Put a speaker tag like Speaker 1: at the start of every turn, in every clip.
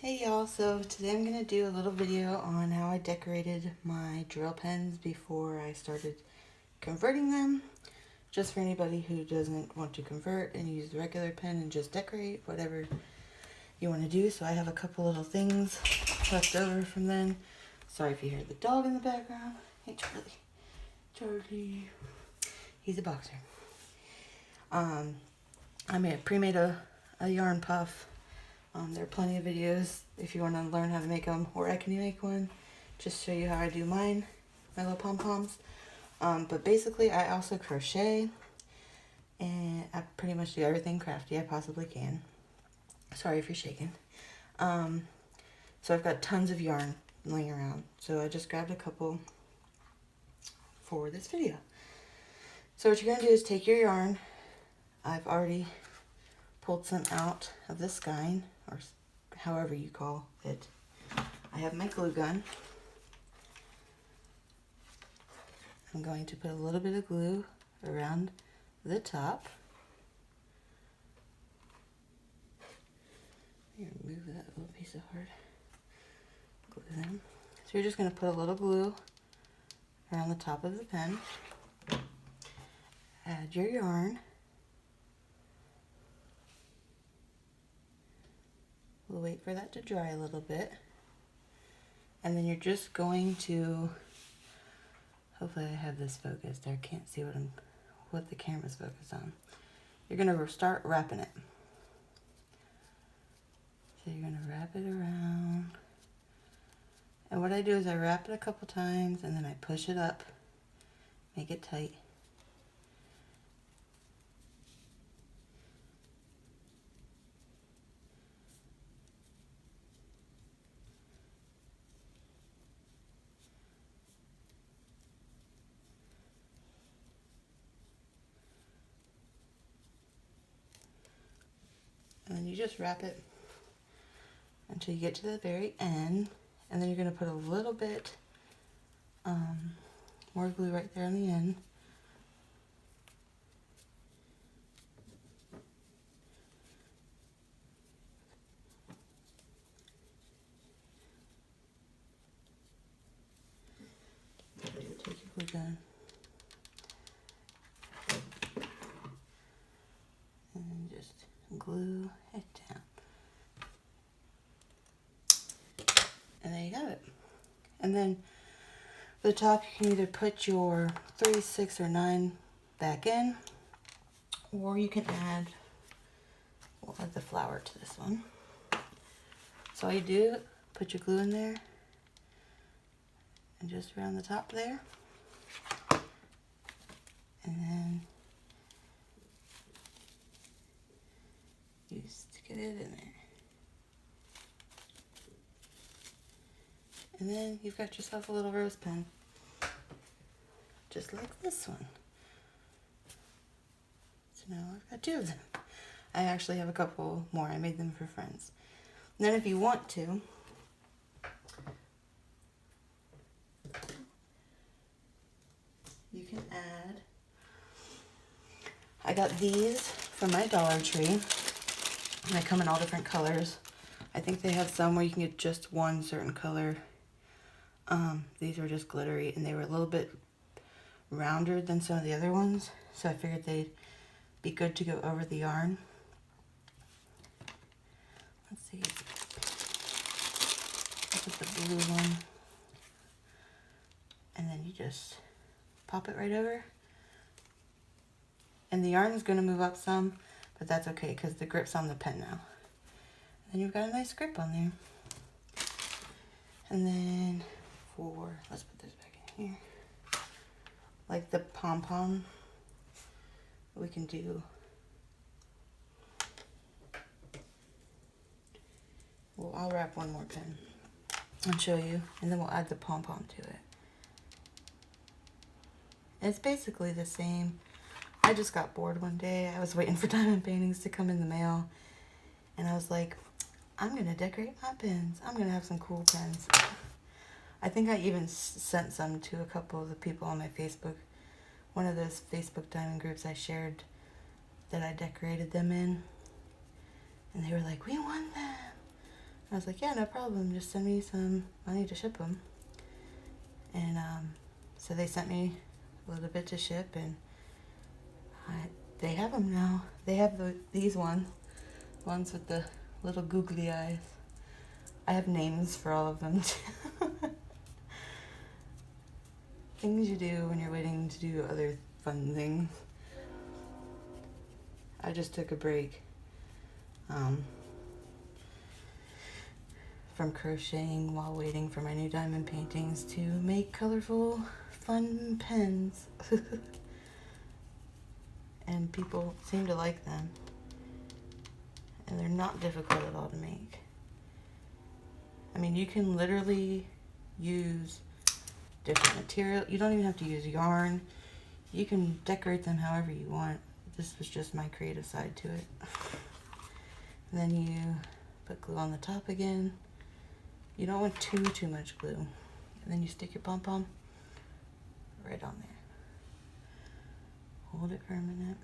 Speaker 1: Hey y'all, so today I'm going to do a little video on how I decorated my drill pens before I started converting them. Just for anybody who doesn't want to convert and use the regular pen and just decorate, whatever you want to do. So I have a couple little things left over from then. Sorry if you hear the dog in the background. Hey Charlie. Charlie. He's a boxer. I pre-made a yarn puff. There are plenty of videos if you want to learn how to make them, or I can make one. Just show you how I do mine, my little pom-poms. But basically, I also crochet, and I pretty much do everything crafty I possibly can. Sorry if you're shaking. So I've got tons of yarn laying around. So I just grabbed a couple for this video. So what you're going to do is take your yarn. I've already pulled some out of the skein, or however you call it. I have my glue gun. I'm going to put a little bit of glue around the top. Remove that little piece of hard glue then. So you're just going to put a little glue around the top of the pen. Add your yarn. We'll wait for that to dry a little bit. And then you're just going to, hopefully I have this focused. I can't see what the camera's focused on. You're going to start wrapping it. So you're going to wrap it around. And what I do is I wrap it a couple times and then I push it up, make it tight. And then you just wrap it until you get to the very end. And then you're going to put a little bit more glue right there on the end. Take your glue gun. And then just glue it down. And there you have it. And then for the top, you can either put your 3, 6, or 9 back in, or you can we'll add the flower to this one. So all you do, put your glue in there, and just around the top there. And then you stick it in there. And then you've got yourself a little rose pen, just like this one. So now I've got 2 of them. I actually have a couple more. I made them for friends. And then if you want to, you can add, I got these from my Dollar Tree, and they come in all different colors. I think they have some where you can get just one certain color. These were just glittery, and they were a little bit rounder than some of the other ones, so I figured they'd be good to go over the yarn. Let's see. I'll put the blue one, and then you just pop it right over. And the yarn is going to move up some, but that's okay because the grip's on the pen now. And then you've got a nice grip on there. And then let's put this back in here. Like the pom-pom, we can do, well, I'll wrap one more pen and show you, and then we'll add the pom-pom to it. It's basically the same. I just got bored one day. I was waiting for diamond paintings to come in the mail, and I was like, I'm gonna decorate my pens. I'm gonna have some cool pens. I think I even sent some to a couple of the people on my Facebook. One of those Facebook diamond groups I shared that I decorated them in. And they were like, we want them. I was like, yeah, no problem. Just send me some money to ship them. And so they sent me a little bit to ship, and they have them now. They have these ones with the little googly eyes. I have names for all of them too. Things you do when you're waiting to do other fun things. I just took a break from crocheting while waiting for my new diamond paintings to make colorful, fun pens. And people seem to like them. And they're not difficult at all to make. I mean, you can literally use different material. You don't even have to use yarn. You can decorate them however you want. This was just my creative side to it. And then you put glue on the top again. You don't want too much glue. And then you stick your pom-pom right on there. Hold it for a minute.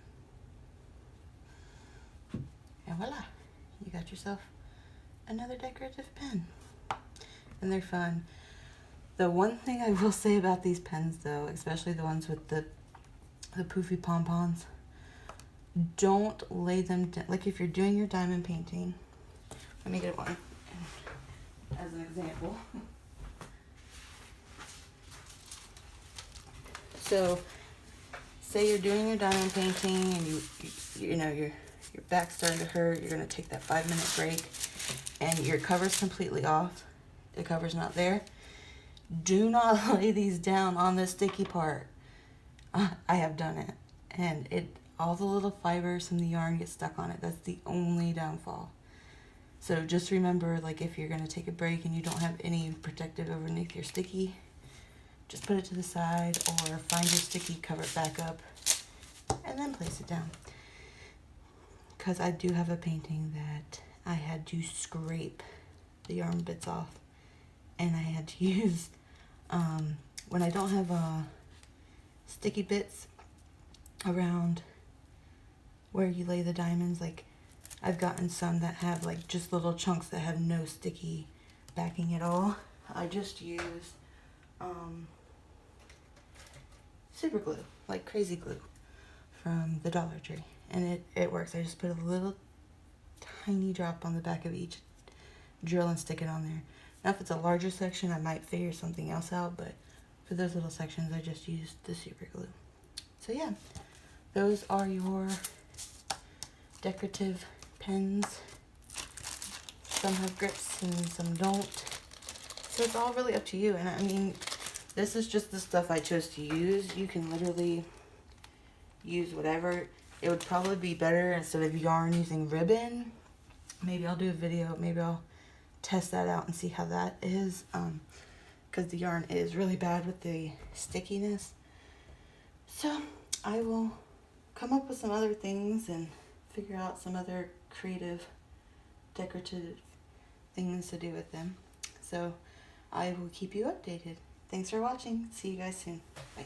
Speaker 1: And voila, you got yourself another decorative pen. And they're fun. The one thing I will say about these pens though, especially the ones with the poofy pom-poms, don't lay them down. Like if you're doing your diamond painting, let me get one as an example. So say you're doing your diamond painting and you know your back's starting to hurt, you're going to take that 5-minute break and your cover's completely off. The cover's not there. Do not lay these down on the sticky part. I have done it, and all the little fibers from the yarn get stuck on it. That's the only downfall. So just remember, like if you're going to take a break and you don't have any protective underneath your sticky, just put it to the side or find your sticky, cover it back up, and then place it down. Because I do have a painting that I had to scrape the yarn bits off, and I had to use, when I don't have sticky bits around where you lay the diamonds, like I've gotten some that have like just little chunks that have no sticky backing at all. I just use super glue, like crazy glue from the Dollar Tree, and it works. I just put a little tiny drop on the back of each drill and stick it on there. Now if it's a larger section, I might figure something else out, but for those little sections I just used the super glue. So yeah, those are your decorative pens. Some have grips and some don't, so it's all really up to you. And I mean, this is just the stuff I chose to use. You can literally use whatever. It would probably be better instead of yarn using ribbon. Maybe I'll do a video, maybe I'll test that out and see how that is, because the yarn is really bad with the stickiness. So I will come up with some other things and figure out some other creative decorative things to do with them. So I will keep you updated. Thanks for watching. See you guys soon. Bye.